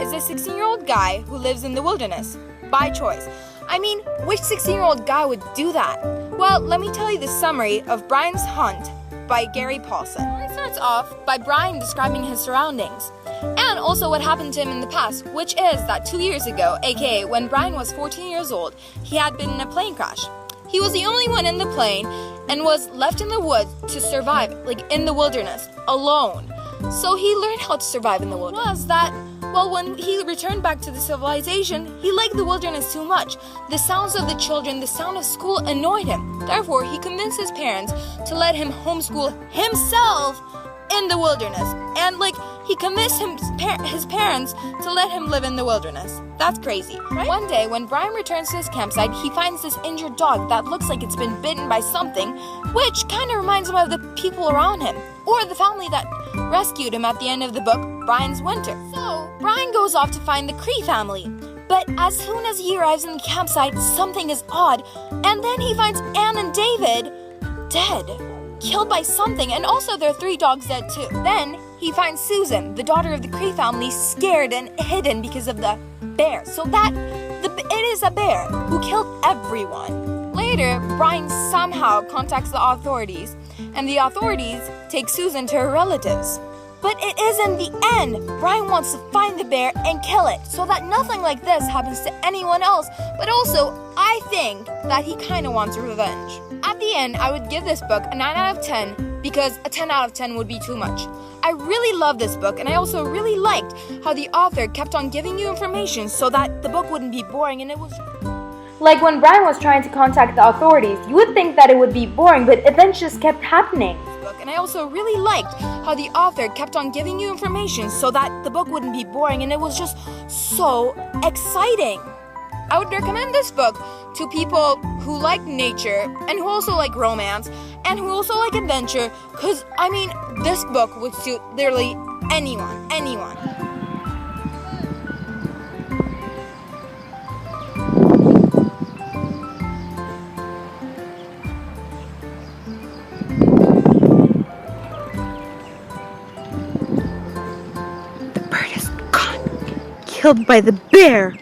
is a 16-year-old guy who lives in the wilderness, by choice. I mean, which 16-year-old guy would do that? Well, let me tell you the summary of Brian's Hunt by Gary Paulson. It starts off by Brian describing his surroundings, and also what happened to him in the past, which is that 2 years ago, aka when Brian was 14 years old, he had been in a plane crash. He was the only one in the plane and was left in the woods to survive, like in the wilderness, alone. So he learned how to survive in the wilderness. When he returned back to the civilization, he liked the wilderness too much. The sounds of the children, the sound of school annoyed him. Therefore, he convinced his parents to let him homeschool himself in the wilderness. And he convinced his parents to let him live in the wilderness. That's crazy, right? One day, when Brian returns to his campsite, he finds this injured dog that looks like it's been bitten by something, which kind of reminds him of the people around him, or the family that rescued him at the end of the book, Brian's Winter. So, Brian goes off to find the Cree family. But as soon as he arrives in the campsite, something is odd, and then he finds Anne and David dead, killed by something, and also their 3 dogs dead too. Then he finds Susan, the daughter of the Cree family, scared and hidden because of the bear. So it is a bear who killed everyone. Later, Brian somehow contacts the authorities, and the authorities take Susan to her relatives. But it isn't the end. Brian wants to find the bear and kill it so that nothing like this happens to anyone else. But also, I think that he kind of wants revenge. At the end, I would give this book a 9 out of 10 because a 10 out of 10 would be too much. I really love this book, and I also really liked how the author kept on giving you information so that the book wouldn't be boring, and it was... Like when Brian was trying to contact the authorities, you would think that it would be boring, but events just kept happening. And I also really liked how the author kept on giving you information so that the book wouldn't be boring, and it was just so exciting. I would recommend this book to people who like nature and who also like romance and who also like adventure, because, this book would suit literally anyone. Killed by the bear.